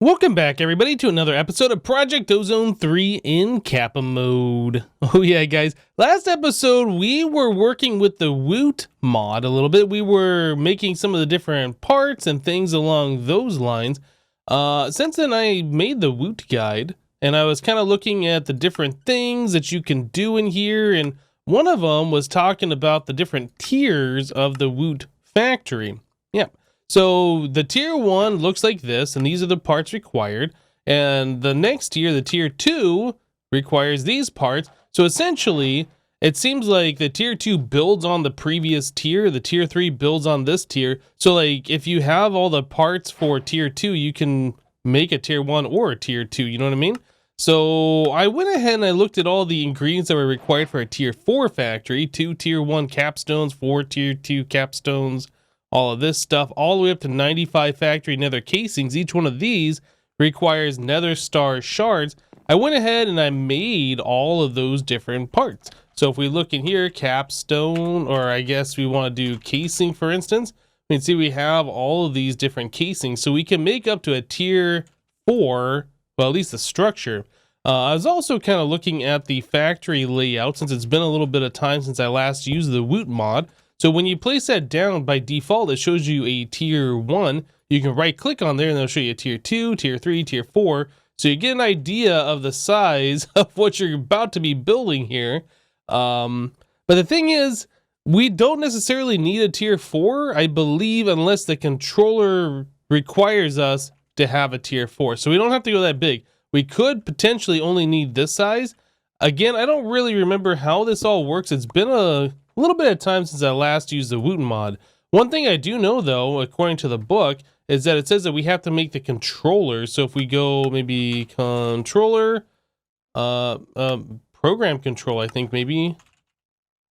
Welcome back, everybody, to another episode of Project Ozone 3 in Kappa mode. Oh yeah, guys. Last episode, we were working with the Woot mod a little bit. We were making some of the different parts and things along those lines. Since then, I made the Woot guide, and I was kind of looking at the different things that you can do in here, and one of them was talking about the different tiers of the Woot factory. Yeah. So the tier 1 looks like this, and these are the parts required. And the next tier, the tier 2, requires these parts. So essentially, it seems like the tier 2 builds on the previous tier, the tier 3 builds on this tier. So like, if you have all the parts for tier 2, you can make a tier 1 or a tier 2, you know what I mean? So I went ahead and I looked at all the ingredients that were required for a tier 4 factory, 2 tier 1 capstones, 4 tier 2 capstones, all of this stuff, all the way up to 95 factory nether casings. Each one of these requires nether star shards. I went ahead and I made all of those different parts. So if we look in here, capstone, or I guess we want to do casing, for instance, we can see we have all of these different casings. So we can make up to a tier 4, well, at least the structure. I was also kind of looking at the factory layout, since it's been a little bit of time since I last used the Woot mod. So when you place that down, by default, it shows you a tier 1. You can right click on there and it'll show you a tier 2, tier 3, tier 4. So you get an idea of the size of what you're about to be building here. But the thing is, we don't necessarily need a tier 4, I believe, unless the controller requires us to have a tier 4. So we don't have to go that big. We could potentially only need this size. Again, I don't really remember how this all works. It's been a little bit of time since I last used the Woot mod. One thing I do know, though, according to the book, is that it says that we have to make the controller. So if we go maybe controller, program control, I think maybe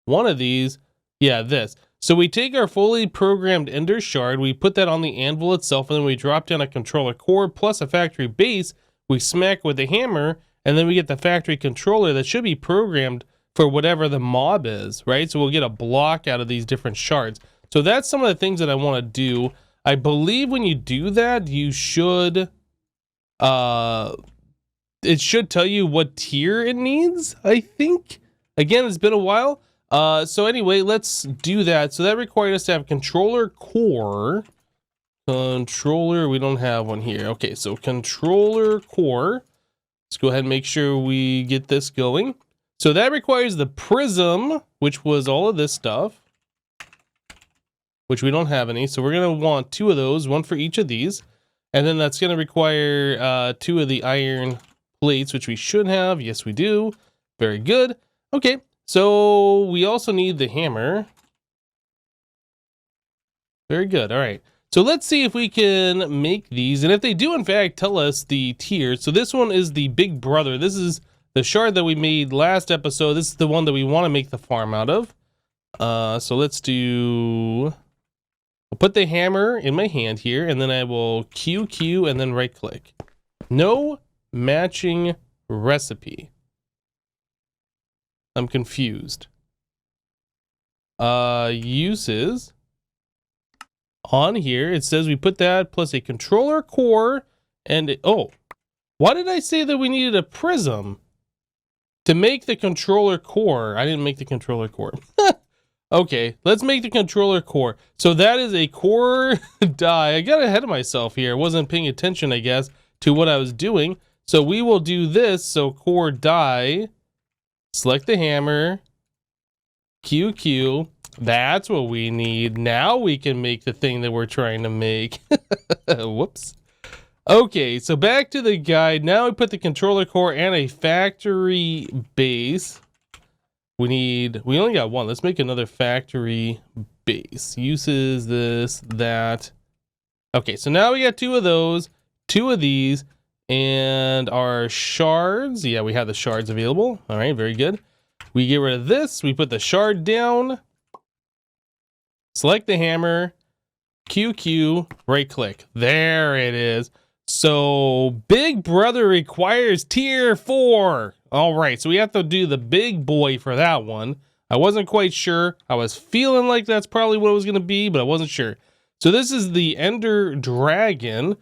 one of these. Yeah, this. So we take our fully programmed ender shard, we put that on the anvil itself, and then we drop down a controller core plus a factory base. We smack with a hammer, and then we get the factory controller that should be programmed for whatever the mob is, right? So we'll get a block out of these different shards. So that's some of the things that I want to do. I believe when you do that, you should, it should tell you what tier it needs, I think. Again, it's been a while. So anyway, let's do that. So that required us to have controller core. Controller, we don't have one here. Okay, so controller core. Let's go ahead and make sure we get this going. So that requires the prism, which was all of this stuff, which we don't have any. So we're going to want 2 of those, 1 for each of these. And then that's going to require 2 of the iron plates, which we should have. Yes, we do. Very good. Okay, so we also need the hammer. Very good. All right. So let's see if we can make these. And if they do, in fact, tell us the tiers. So this one is the big brother. This is the shard that we made last episode. This is the one that we want to make the farm out of. So let's do... I'll put the hammer in my hand here, and then I will QQ and then right click. No matching recipe. I'm confused. Uses. On here, it says we put that plus a controller core and... Oh, why did I say that we needed a prism? To make the controller core. I didn't make the controller core. Okay, let's make the controller core. So that is a core die. I got ahead of myself here. I wasn't paying attention, I guess, to what I was doing. So we will do this. So core die. Select the hammer. QQ. That's what we need. Now we can make the thing that we're trying to make. Whoops. Okay, so back to the guide. Now we put the controller core and a factory base. We only got 1. Let's make another factory base. Uses this, that. Okay, so now we got 2 of those, 2 of these, and our shards. Yeah, we have the shards available. All right, very good. We get rid of this. We put the shard down. Select the hammer. QQ, right click. There it is. So Big Brother requires tier 4. All right, so we have to do the big boy for that one. I wasn't quite sure. I was feeling like that's probably what it was going to be, but I wasn't sure. So this is the Ender Dragon.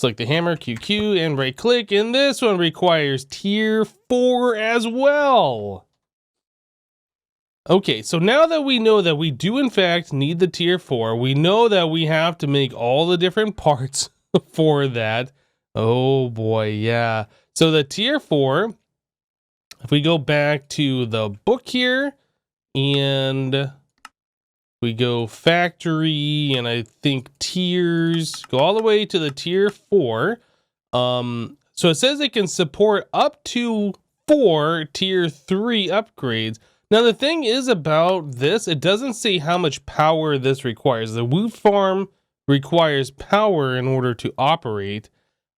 Select the hammer, QQ, and right click. And this one requires tier 4 as well. Okay, so now that we know that we do in fact need the tier 4, we know that we have to make all the different parts for that. Oh boy, yeah. So the tier 4, if we go back to the book here and we go factory and I think tiers, go all the way to the tier 4. So it says it can support up to 4 tier 3 upgrades. Now the thing is about this, it doesn't say how much power this requires. The Woot farm requires power in order to operate.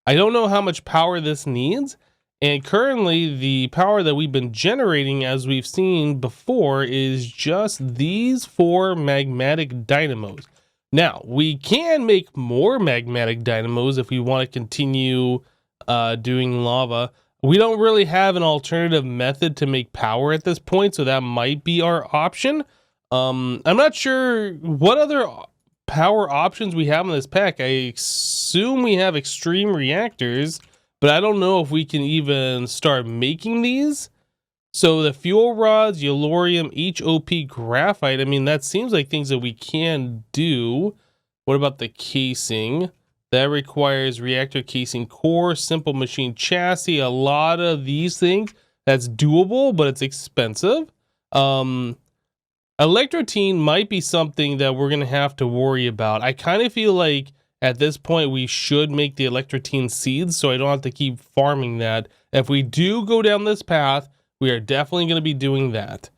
I don't know how much power this needs. And currently the power that we've been generating, as we've seen before, is just these 4 magmatic dynamos. Now we can make more magmatic dynamos if we want to continue doing lava. We don't really have an alternative method to make power at this point, so that might be our option. I'm not sure what other power options we have in this pack. I assume we have extreme reactors, but I don't know if we can even start making these. So the fuel rods, yellorium, HOP, graphite, I mean, that seems like things that we can do. What about the casing? That requires reactor casing core, simple machine chassis, a lot of these things. That's doable, but it's expensive. Electrotine might be something that we're going to have to worry about. I kind of feel like at this point we should make the electrotine seeds so I don't have to keep farming that. If we do go down this path, we are definitely going to be doing that.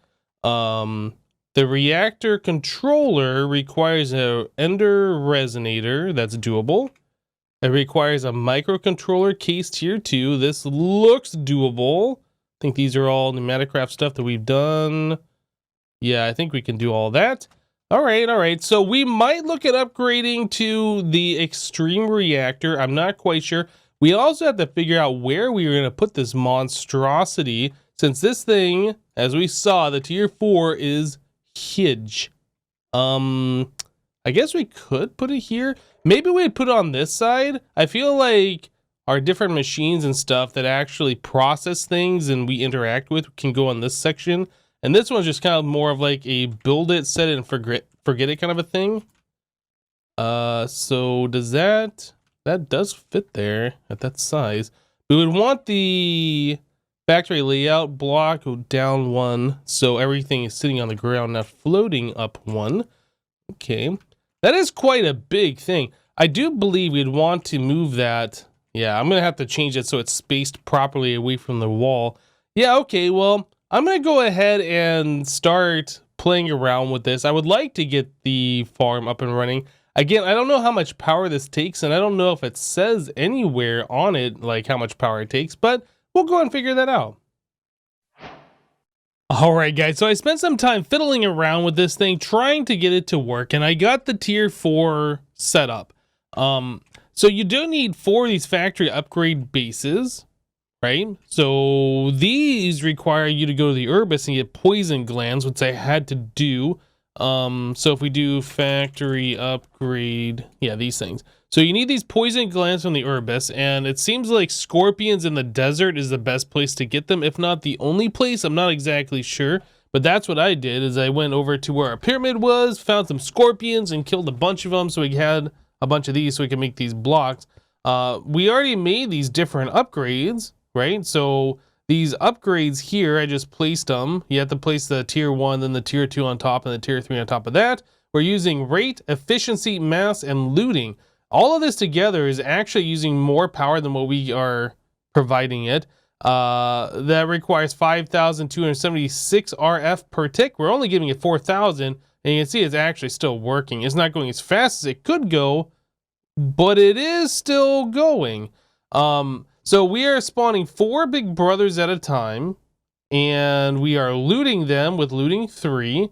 The reactor controller requires an ender resonator. That's doable. It requires a microcontroller case tier 2. This looks doable. I think these are all pneumaticraft stuff that we've done. Yeah, I think we can do all that. All right. So we might look at upgrading to the extreme reactor. I'm not quite sure. We also have to figure out where we are going to put this monstrosity, since this thing, as we saw, the tier 4 is huge. I guess we could put it here. Maybe we'd put it on this side. I feel like our different machines and stuff that actually process things and we interact with can go on this section. And this one's just kind of more of like a build it, set it, and forget it kind of a thing. So does that does fit there at that size. We would want the factory layout block go down 1, so everything is sitting on the ground, not floating up 1. Okay. That is quite a big thing. I do believe we'd want to move that. Yeah, I'm going to have to change it so it's spaced properly away from the wall. Yeah, okay, well, I'm going to go ahead and start playing around with this. I would like to get the farm up and running. Again, I don't know how much power this takes, and I don't know if it says anywhere on it, like how much power it takes, but we'll go and figure that out. All right, guys, so I spent some time fiddling around with this thing, trying to get it to work, and I got the tier 4 set up. So you do need 4 of these factory upgrade bases, right? So these require you to go to the Herbis and get poison glands, which I had to do. So if we do factory upgrade, yeah, these things. So you need these poison glands from the Herbis, and it seems like scorpions in the desert is the best place to get them, if not the only place. I'm not exactly sure, but that's what I did, is I went over to where our pyramid was, found some scorpions, and killed a bunch of them, so we had a bunch of these so we can make these blocks. We already made these different upgrades, right? So these upgrades here, I just placed them. You have to place the tier 1, then the tier 2 on top, and the tier 3 on top of that. We're using rate, efficiency, mass, and looting. All of this together is actually using more power than what we are providing it. That requires 5,276 RF per tick. We're only giving it 4,000, and you can see it's actually still working. It's not going as fast as it could go, but it is still going. So we are spawning 4 big brothers at a time, and we are looting them with looting 3.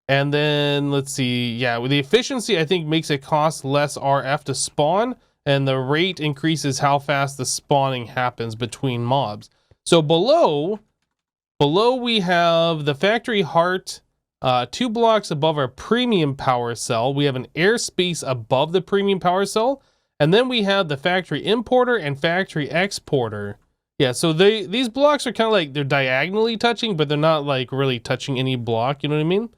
And then let's see, yeah, with the efficiency, I think makes it cost less RF to spawn, and the rate increases how fast the spawning happens between mobs. So below we have the factory heart, 2 blocks above our premium power cell. We have an airspace above the premium power cell, And then we have the factory importer and factory exporter. Yeah, so these blocks are kind of like, they're diagonally touching, but they're not like really touching any block, you know what I mean?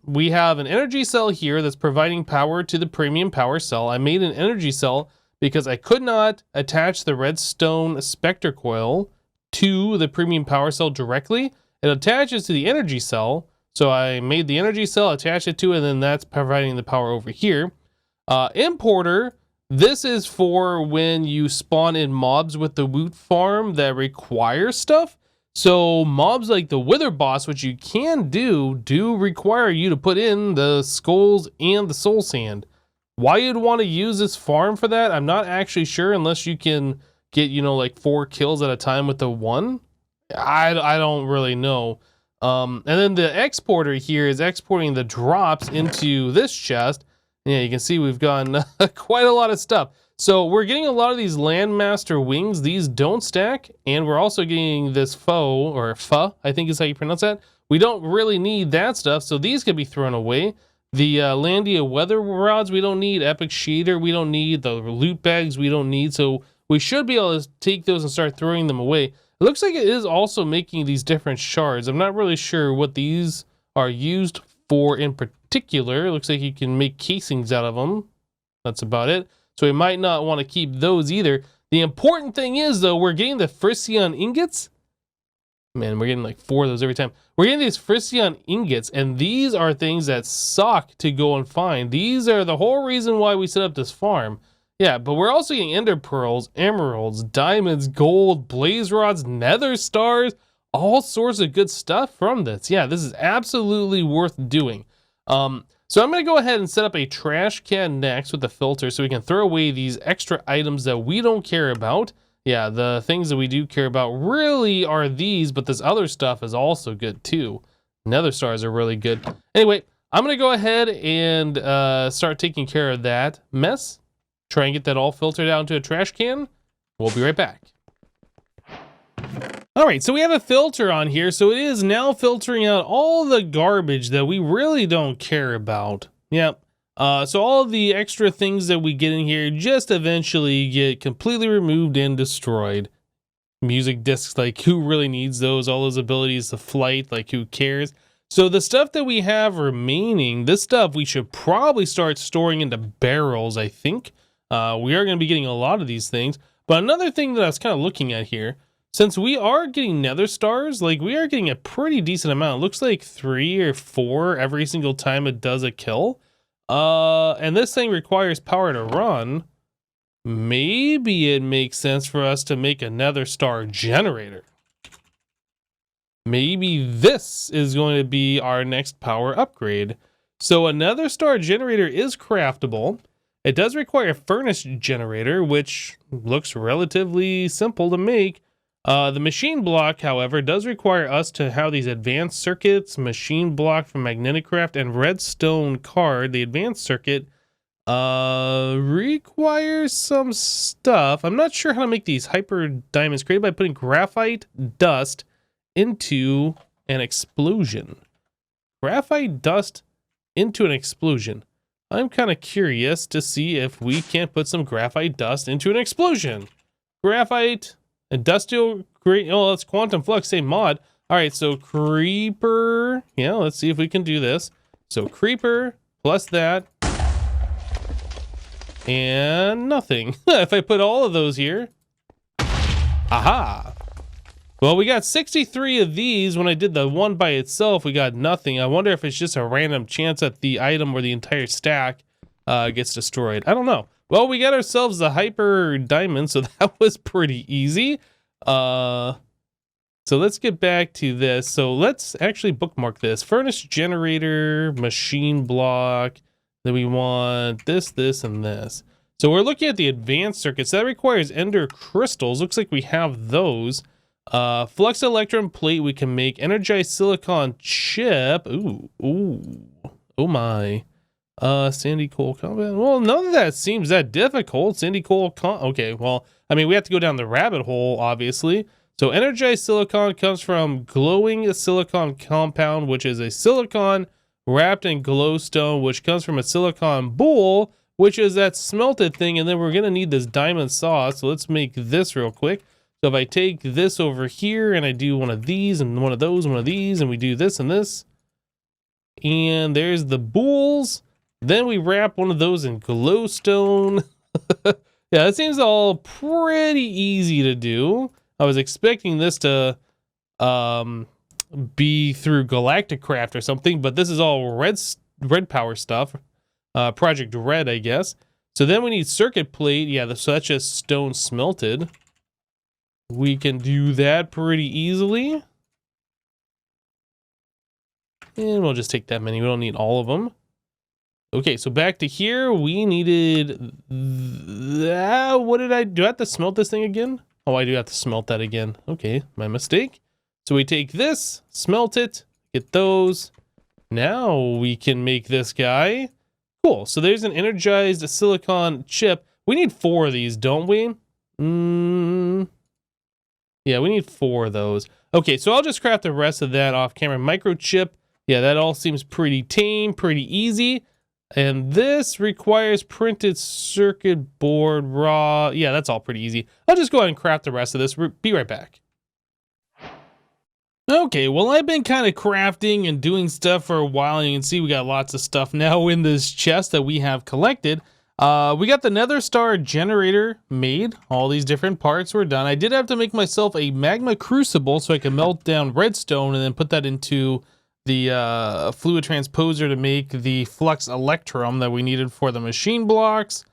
We have an energy cell here that's providing power to the premium power cell. I made an energy cell because I could not attach the redstone specter coil to the premium power cell directly. It attaches to the energy cell. So I made the energy cell, attach it to it, and then that's providing the power over here. Importer, this is for when you spawn in mobs with the Woot farm that require stuff. So mobs like the Wither boss, which you can do require you to put in the skulls and the soul sand. Why you'd want to use this farm for that, I'm not actually sure, unless you can get, you know, like 4 kills at a time with the one. I don't really know. And then the exporter here is exporting the drops into this chest. Yeah, you can see we've gotten quite a lot of stuff. So we're getting a lot of these Landmaster wings. These don't stack. And we're also getting this foe, or pho, I think is how you pronounce that. We don't really need that stuff, so these could be thrown away. The Landia weather rods we don't need. Epic shader we don't need. The loot bags we don't need. So we should be able to take those and start throwing them away. It looks like it is also making these different shards. I'm not really sure what these are used for in particular. It looks like you can make casings out of them. That's about it. So we might not want to keep those either. The important thing is, though, we're getting the Fricyon ingots. Man, we're getting like 4 of those every time. We're getting these Fricyon ingots, and these are things that suck to go and find. These are the whole reason why we set up this farm. Yeah, but we're also getting ender pearls, emeralds, diamonds, gold, blaze rods, nether stars, all sorts of good stuff from this. Yeah, this is absolutely worth doing. So I'm going to go ahead and set up a trash can next with a filter so we can throw away these extra items that we don't care about. Yeah, the things that we do care about really are these, but this other stuff is also good too. Nether stars are really good. Anyway, I'm going to go ahead and start taking care of that mess. Try and get that all filtered out into a trash can. We'll be right back. All right, so we have a filter on here, so it is now filtering out all the garbage that we really don't care about. Yep. So all the extra things that we get in here just eventually get completely removed and destroyed. Music discs, like who really needs those? All those abilities, the flight, like who cares? So the stuff that we have remaining, this stuff we should probably start storing into barrels, I think. We are going to be getting a lot of these things. But another thing that I was kind of looking at here, since we are getting nether stars, like we are getting a pretty decent amount. It looks like 3 or 4 every single time it does a kill. And this thing requires power to run. Maybe it makes sense for us to make a nether star generator. Maybe this is going to be our next power upgrade. So a nether star generator is craftable. It does require a furnace generator, which looks relatively simple to make. The machine block, however, does require us to have these advanced circuits, machine block from magnetic craft, and redstone card. The advanced circuit requires some stuff. I'm not sure how to make these hyper diamonds created by putting graphite dust into an explosion. Graphite dust into an explosion. I'm kind of curious to see if we can't put some graphite dust into an explosion. Graphite, industrial, great. Oh, that's quantum flux, same mod. All right, so creeper. Yeah, let's see if we can do this. So creeper plus that. And nothing. If I put all of those here. Aha. Well, we got 63 of these. When I did the one by itself, we got nothing. I wonder if it's just a random chance that the item or the entire stack gets destroyed. I don't know. Well, we got ourselves the hyper diamond, so that was pretty easy. So let's get back to this. So let's actually bookmark this. Furnace generator, machine block. Then we want this, this, and this. So we're looking at the advanced circuits. That requires ender crystals. Looks like we have those. Flux electron plate we can make. Energized silicon chip. Ooh. Oh my. Sandy coal compound. Well, none of that seems that difficult. Sandy coal okay, well, I mean, we have to go down the rabbit hole, obviously. So energized silicon comes from glowing silicon compound, which is a silicon wrapped in glowstone, which comes from a silicon bowl, which is that smelted thing, and then we're gonna need this diamond saw, so let's make this real quick. So if I take this over here and I do one of these and one of those and one of these, and we do this and this, and there's the bools, then we wrap one of those in glowstone. Yeah, it seems all pretty easy to do. I was expecting this to be through Galactic Craft or something, but this is all red power stuff. Project Red, I guess. So then we need circuit plate. Yeah, so that's just stone smelted. We can do that pretty easily. And we'll just take that many. We don't need all of them. Okay, so back to here. We needed that. What did I do? I have to smelt this thing again? Oh, I do have to smelt that again. Okay, my mistake. So we take this, smelt it, get those. Now we can make this guy. Cool. So there's an energized silicon chip. We need 4 of these, don't we? Yeah, we need 4 of those. Okay, so I'll just craft the rest of that off camera. Microchip. Yeah, that all seems pretty tame, pretty easy. And this requires printed circuit board raw. Yeah, that's all pretty easy. I'll just go ahead and craft the rest of this. Be right back. Okay, well, I've been kind of crafting and doing stuff for a while, and you can see we got lots of stuff now in this chest that we have collected. We got the Nether Star generator made. All these different parts were done. I did have to make myself a magma crucible so I could melt down redstone and then put that into the fluid transposer to make the flux electrum that we needed for the machine blocks.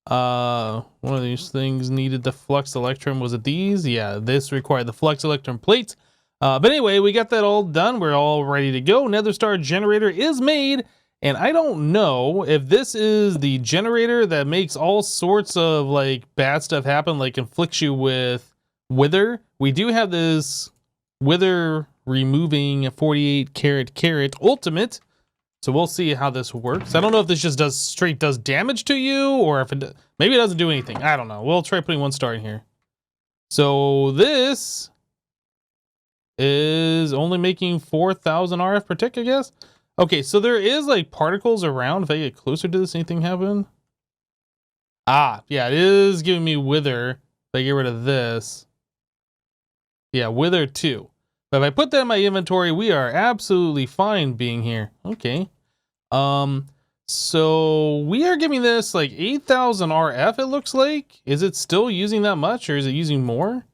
One of these things needed the flux electrum. Was it these? Yeah, this required the flux electrum plates. But anyway, we got that all done. We're all ready to go. Nether Star generator is made. And I don't know if this is the generator that makes all sorts of like bad stuff happen, like inflicts you with wither. We do have this wither removing 48 carat ultimate. So we'll see how this works. I don't know if this just does damage to you, or if it maybe it doesn't do anything. I don't know. We'll try putting 1 star in here. So this is only making 4,000 RF per tick, I guess. Okay, so there is like particles around. If I get closer to this, anything happen? Ah, yeah, it is giving me wither. If I get rid of this. Yeah, wither 2. But if I put that in my inventory, we are absolutely fine being here. Okay. So we are giving this like 8,000 RF, it looks like. Is it still using that much, or is it using more?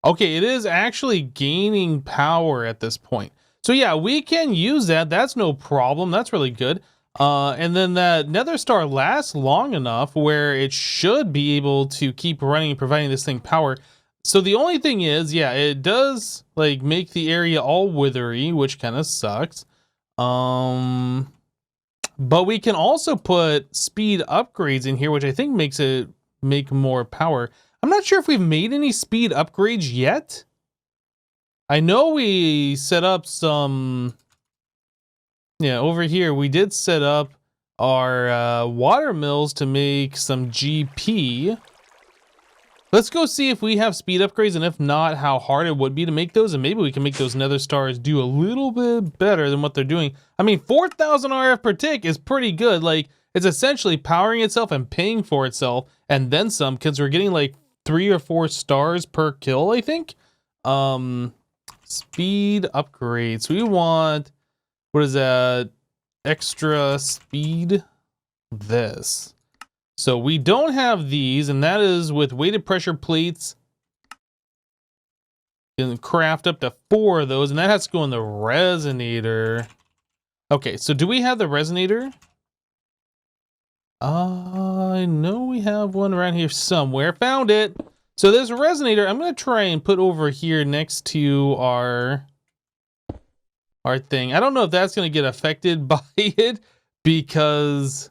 Okay, it is actually gaining power at this point. So yeah, we can use that. That's no problem. That's really good. And then that Nether Star lasts long enough where it should be able to keep running and providing this thing power. So the only thing is, yeah, it does like make the area all withery, which kind of sucks. But we can also put speed upgrades in here, which I think makes it make more power. I'm not sure if we've made any speed upgrades yet. I know we set up some... Yeah, over here, we did set up our water mills to make some GP. Let's go see if we have speed upgrades, and if not, how hard it would be to make those, and maybe we can make those Nether Stars do a little bit better than what they're doing. I mean, 4,000 RF per tick is pretty good. Like, it's essentially powering itself and paying for itself, and then some, because we're getting like 3 or 4 stars per kill, I think. Speed upgrades. We want... What is that? Extra speed? This. So we don't have these, and that is with weighted pressure plates. You can craft up to 4 of those, and that has to go in the resonator. Okay, so do we have the resonator? I know we have one around here somewhere. Found it. So this resonator, I'm going to try and put over here next to our thing. I don't know if that's going to get affected by it because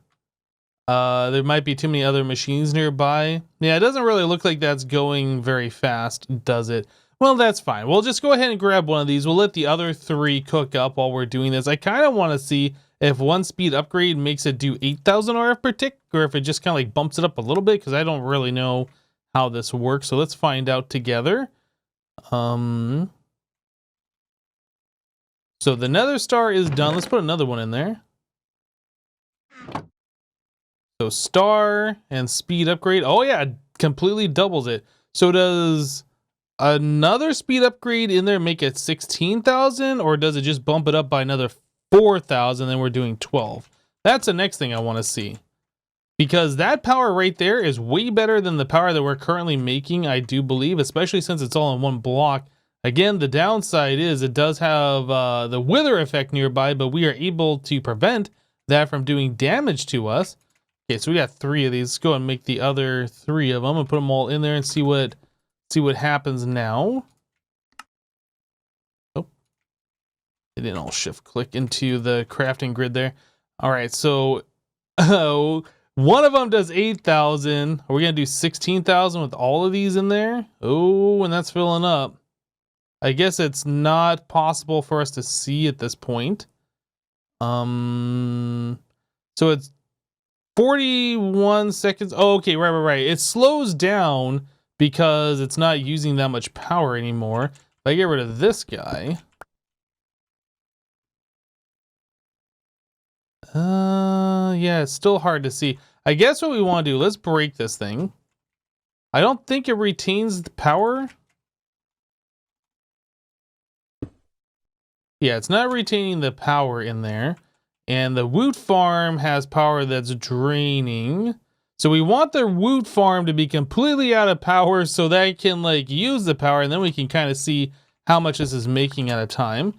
there might be too many other machines nearby. Yeah, it doesn't really look like that's going very fast, does it? Well, that's fine. We'll just go ahead and grab one of these. We'll let the other 3 cook up while we're doing this. I kind of want to see if one speed upgrade makes it do 8,000 RF per tick, or if it just kind of like bumps it up a little bit, because I don't really know how this works. So let's find out together. So the Nether Star is done. Let's put another one in there. So star and speed upgrade. Oh yeah, completely doubles it. So does another speed upgrade in there make it 16,000, or does it just bump it up by another 4,000? Then we're doing 12. That's the next thing I want to see, because that power right there is way better than the power that we're currently making, I do believe, especially since it's all in one block. Again, the downside is it does have the wither effect nearby, but we are able to prevent that from doing damage to us. Okay, so we got 3 of these. Let's go and make the other 3 of them and put them all in there and see what happens now. Oh, it didn't all shift click into the crafting grid there. All right, so one of them does 8,000. Are we gonna do 16,000 with all of these in there? Oh, and that's filling up. I guess it's not possible for us to see at this point. So it's 41 seconds. Oh, okay, right. It slows down because it's not using that much power anymore. If I get rid of this guy. Yeah, it's still hard to see. I guess what we want to do, let's break this thing. I don't think it retains the power. Yeah, it's not retaining the power in there. And the Woot farm has power that's draining. So we want the Woot farm to be completely out of power so that it can like use the power, and then we can kind of see how much this is making at a time.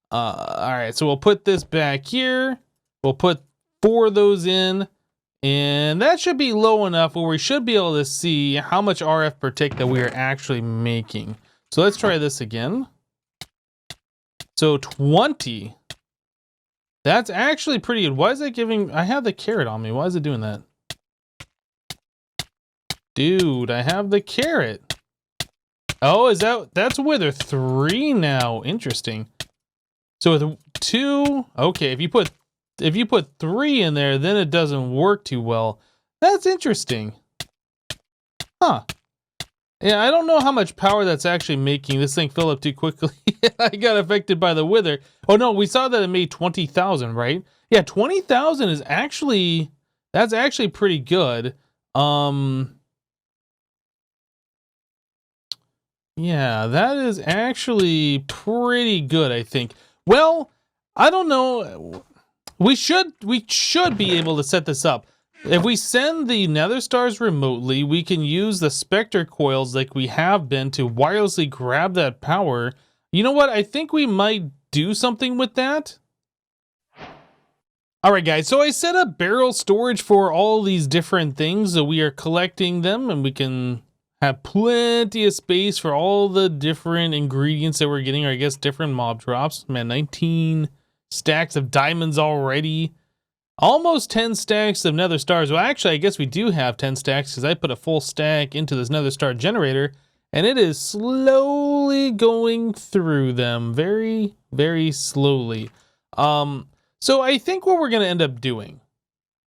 All right, so we'll put this back here. We'll put 4 of those in, and that should be low enough where we should be able to see how much RF per tick that we are actually making. So let's try this again. So 20. That's actually pretty good. Why is it giving... I have the carrot on me. Why is it doing that? Dude, I have the carrot. Oh, is that... That's wither 3 now. Interesting. So with 2... Okay, if you put 3 in there, then it doesn't work too well. That's interesting. Huh. Yeah, I don't know how much power that's actually making. This thing filled up too quickly. I got affected by the wither. Oh no, we saw that it made 20,000, right? Yeah, 20,000 is actually... That's actually pretty good. Yeah, that is actually pretty good, I think. Well, I don't know... We should be able to set this up. If we send the nether stars remotely, we can use the specter coils like we have been to wirelessly grab that power. You know what? I think we might do something with that. All right, guys. So I set up barrel storage for all these different things. So we are collecting them, and we can have plenty of space for all the different ingredients that we're getting, or I guess different mob drops. Man, 19 stacks of diamonds already. Almost 10 stacks of nether stars. Well, actually, I guess we do have 10 stacks because I put a full stack into this nether star generator, and it is slowly going through them. Very, very slowly. So I think what we're going to end up doing,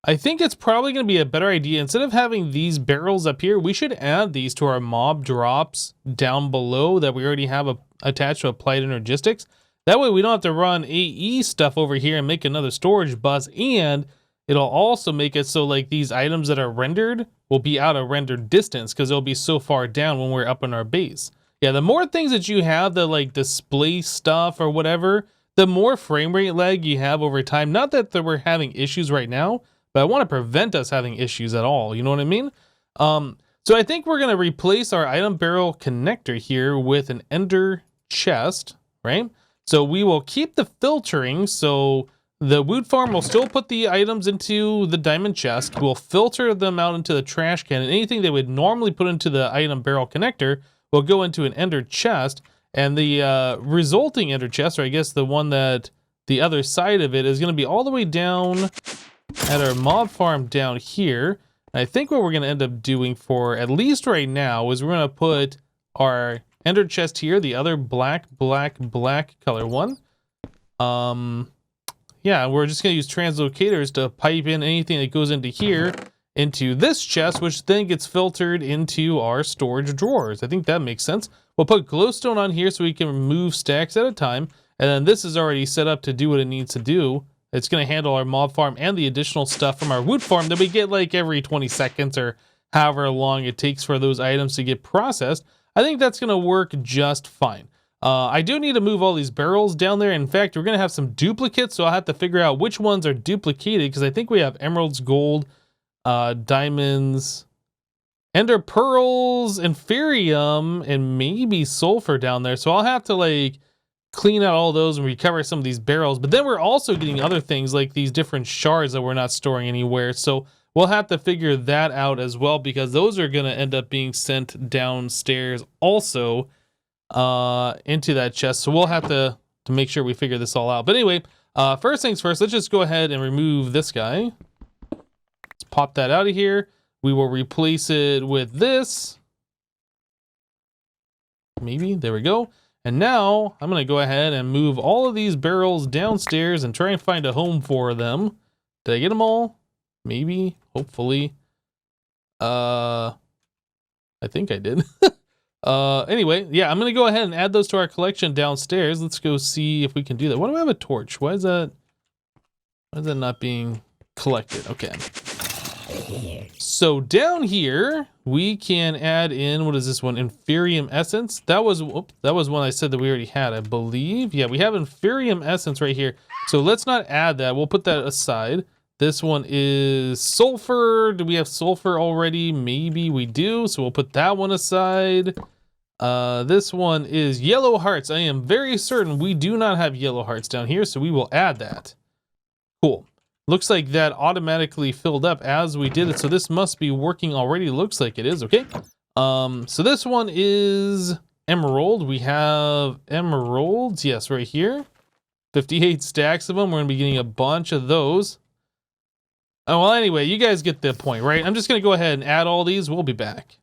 I think it's probably going to be a better idea. Instead of having these barrels up here, we should add these to our mob drops down below that we already have attached to Applied Energistics. That way we don't have to run AE stuff over here and make another storage bus, and it'll also make it so like these items that are rendered will be out of rendered distance because they'll be so far down when we're up in our base. Yeah, the more things that you have that like display stuff or whatever, the more frame rate lag you have over time. Not that we're having issues right now, but I want to prevent us having issues at all. You know what I mean? So I think we're going to replace our item barrel connector here with an ender chest, right? So we will keep the filtering, so the Woot farm will still put the items into the diamond chest. We'll filter them out into the trash can, and anything they would normally put into the item barrel connector will go into an ender chest, and the resulting ender chest, or I guess the one that the other side of it, is going to be all the way down at our mob farm down here. And I think what we're going to end up doing for at least right now is we're going to put our ender chest here, the other black color one. Yeah, we're just gonna use translocators to pipe in anything that goes into here, into this chest, which then gets filtered into our storage drawers. I think that makes sense. We'll put glowstone on here so we can remove stacks at a time. And then this is already set up to do what it needs to do it's going to handle our mob farm and the additional stuff from our Woot farm that we get like every 20 seconds or however long it takes for those items to get processed. I think that's going to work just fine. I do need to move all these barrels down there. In fact, we're going to have some duplicates, so I'll have to figure out which ones are duplicated, because I think we have emeralds, gold, diamonds, ender pearls, inferium, and maybe sulfur down there. So I'll have to like clean out all those and recover some of these barrels. But then we're also getting other things like these different shards that we're not storing anywhere. So we'll have to figure that out as well, because those are going to end up being sent downstairs also into that chest. So we'll have to make sure we figure this all out. But anyway, first things first, let's just go ahead and remove this guy. Let's pop that out of here. We will replace it with this. Maybe, there we go. And now I'm going to go ahead and move all of these barrels downstairs and try and find a home for them. Did I get them all? Maybe, hopefully. I think I did. Anyway, yeah, I'm going to go ahead and add those to our collection downstairs. Let's go see if we can do that. Why do I have a torch? Why is that not being collected? Okay. So down here, we can add in, what is this one? Inferium essence. That was one I said that we already had, I believe. Yeah, we have inferium essence right here. So let's not add that. We'll put that aside. This one is sulfur. Do we have sulfur already? Maybe we do. So we'll put that one aside. This one is yellow hearts. I am very certain we do not have yellow hearts down here, so we will add that. Cool. Looks like that automatically filled up as we did it, so this must be working already. Looks like it is. Okay. So this one is emerald. We have emeralds. Yes, right here. 58 stacks of them. We're going to be getting a bunch of those. Oh, well, anyway, you guys get the point, right? I'm just going to go ahead and add all these. We'll be back.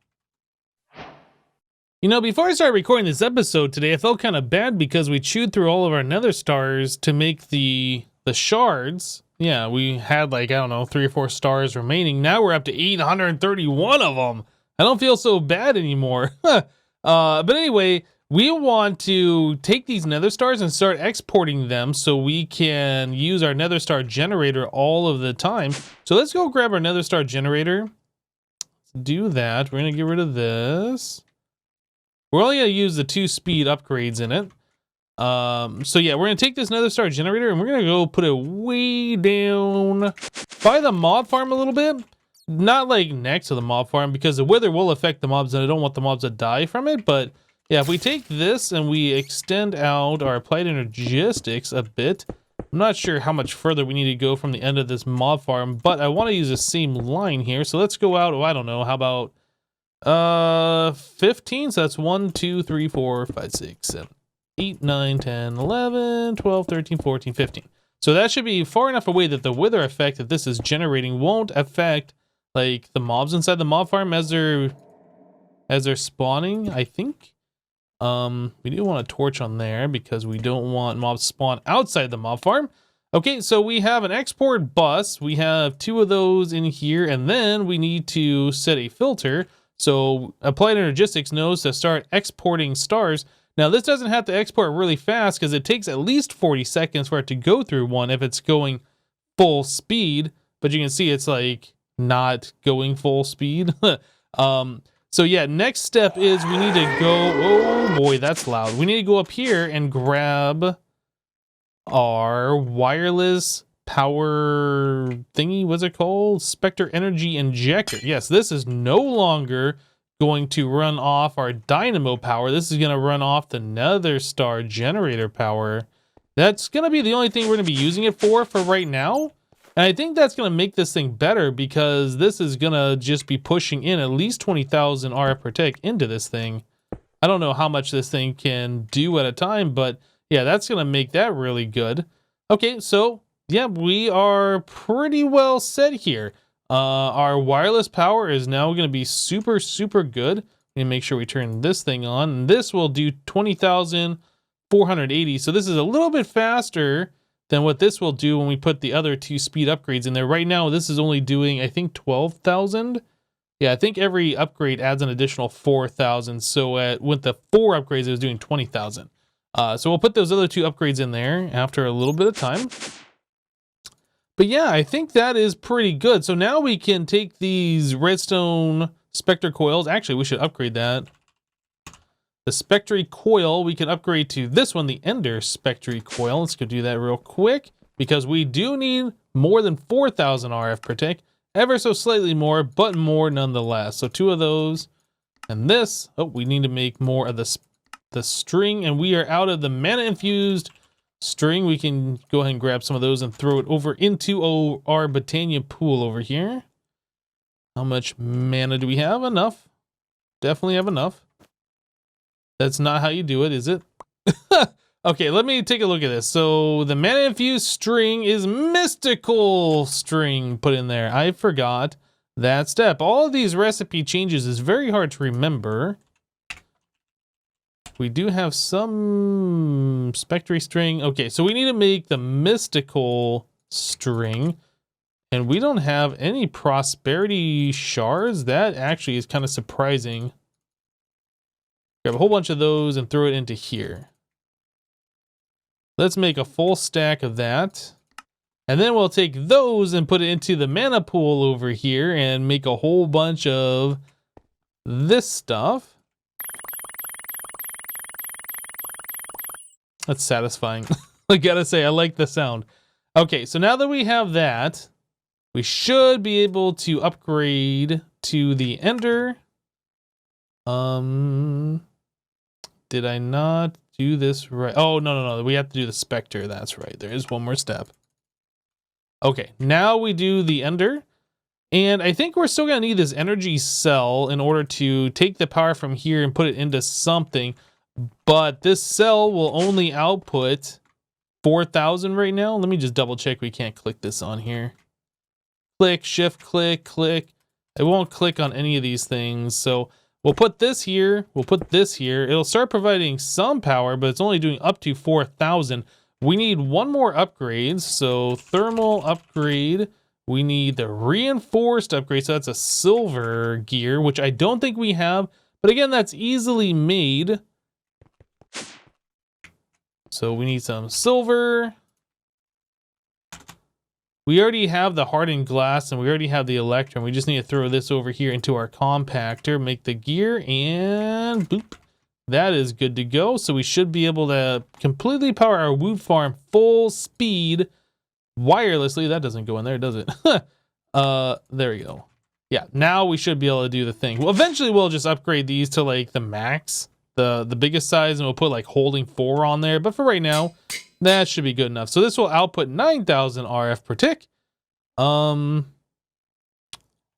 You know, before I started recording this episode today, I felt kind of bad because we chewed through all of our nether stars to make the shards. Yeah, we had like, I don't know, 3 or 4 stars remaining. Now we're up to 831 of them. I don't feel so bad anymore. But anyway, we want to take these nether stars and start exporting them so we can use our nether star generator all of the time. So let's go grab our nether star generator. Let's do that. We're going to get rid of this. We're only going to use the 2 speed upgrades in it. So yeah, we're going to take this nether star generator and we're going to go put it way down by the mob farm a little bit. Not like next to the mob farm, because the wither will affect the mobs and I don't want the mobs to die from it. But yeah, if we take this and we extend out our applied energistics a bit, I'm not sure how much further we need to go from the end of this mob farm, but I want to use the same line here. So let's go out, oh, I don't know, how about 15? So that's 1, 2, 3, 4, 5, 6, 7, 8, 9, 10, 11, 12, 13, 14, 15. So that should be far enough away that the wither effect that this is generating won't affect like the mobs inside the mob farm as they're spawning, I think. We do want a torch on there because we don't want mobs spawn outside the mob farm. Okay, so we have an export bus. We have 2 of those in here, and then we need to set a filter. So Applied Energistics knows to start exporting stars. Now this doesn't have to export really fast because it takes at least 40 seconds for it to go through one if it's going full speed, but you can see it's like not going full speed. So yeah, next step is we need to go, oh boy, that's loud. We need to go up here and grab our wireless power thingy. What's it called? Spectre Energy Injector. Yes, this is no longer going to run off our dynamo power. This is going to run off the nether star generator power. That's going to be the only thing we're going to be using it for right now. And I think that's going to make this thing better because this is going to just be pushing in at least 20,000 RF per tick into this thing. I don't know how much this thing can do at a time, but yeah, that's going to make that really good. Okay, so yeah, we are pretty well set here. Our wireless power is now going to be super, super good. Let me make sure we turn this thing on. And this will do 20,480. So this is a little bit faster than what this will do when we put the other 2 speed upgrades in there. Right now, this is only doing, I think, 12,000. Yeah, I think every upgrade adds an additional 4,000. So with the 4 upgrades, it was doing 20,000. So we'll put those other 2 upgrades in there after a little bit of time. But yeah, I think that is pretty good. So now we can take these redstone spectre coils. Actually, we should upgrade that. The spectre coil, we can upgrade to this one, the ender spectre coil. Let's go do that real quick because we do need more than 4,000 RF per tick. Ever so slightly more, but more nonetheless. So 2 of those. And this, oh, we need to make more of the string, and we are out of the mana infused string. We can go ahead and grab some of those and throw it over into our Botania pool over here. How much mana do we have? Enough. Definitely have enough. That's not how you do it, is it? Okay, let me take a look at this. So the mana infused string is mystical string put in there. I forgot that step. All of these recipe changes is very hard to remember. We do have some spectre string. Okay, so we need to make the mystical string. And we don't have any prosperity shards. That actually is kind of surprising. Grab a whole bunch of those and throw it into here. Let's make a full stack of that. And then we'll take those and put it into the mana pool over here and make a whole bunch of this stuff. That's satisfying. I gotta say, I like the sound. Okay, so now that we have that, we should be able to upgrade to the ender. Did I not do this right? Oh, no. We have to do the spectre. That's right. There is one more step. Okay, now we do the ender. And I think we're still going to need this energy cell in order to take the power from here and put it into something. But this cell will only output 4,000 right now. Let me just double check we can't click this on here. Click, shift, click, click. It won't click on any of these things. So we'll put this here. We'll put this here. It'll start providing some power, but it's only doing up to 4,000. We need one more upgrade. So thermal upgrade. We need the reinforced upgrade. So that's a silver gear, which I don't think we have. But again, that's easily made. So we need some silver. We already have the hardened glass and we already have the electrum. We just need to throw this over here into our compactor, make the gear, and boop. That is good to go. So we should be able to completely power our Woot farm full speed wirelessly. That doesn't go in there, does it? There we go. Yeah, now we should be able to do the thing. Well, eventually we'll just upgrade these to like the max, the biggest size, and we'll put like holding 4 on there. But for right now, that should be good enough. So this will output 9,000 RF per tick. Although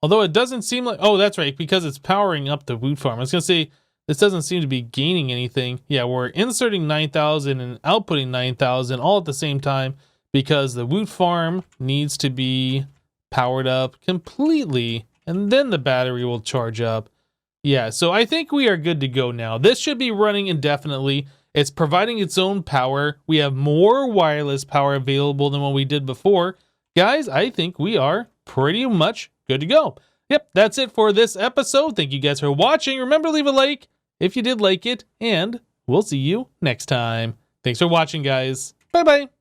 it doesn't seem like, oh, that's right, because it's powering up the Woot farm. I was gonna say, this doesn't seem to be gaining anything. Yeah, we're inserting 9,000 and outputting 9,000 all at the same time because the Woot farm needs to be powered up completely and then the battery will charge up. Yeah, so I think we are good to go now. This should be running indefinitely. It's providing its own power. We have more wireless power available than what we did before. Guys, I think we are pretty much good to go. Yep, that's it for this episode. Thank you guys for watching. Remember to leave a like if you did like it, and we'll see you next time. Thanks for watching, guys. Bye-bye.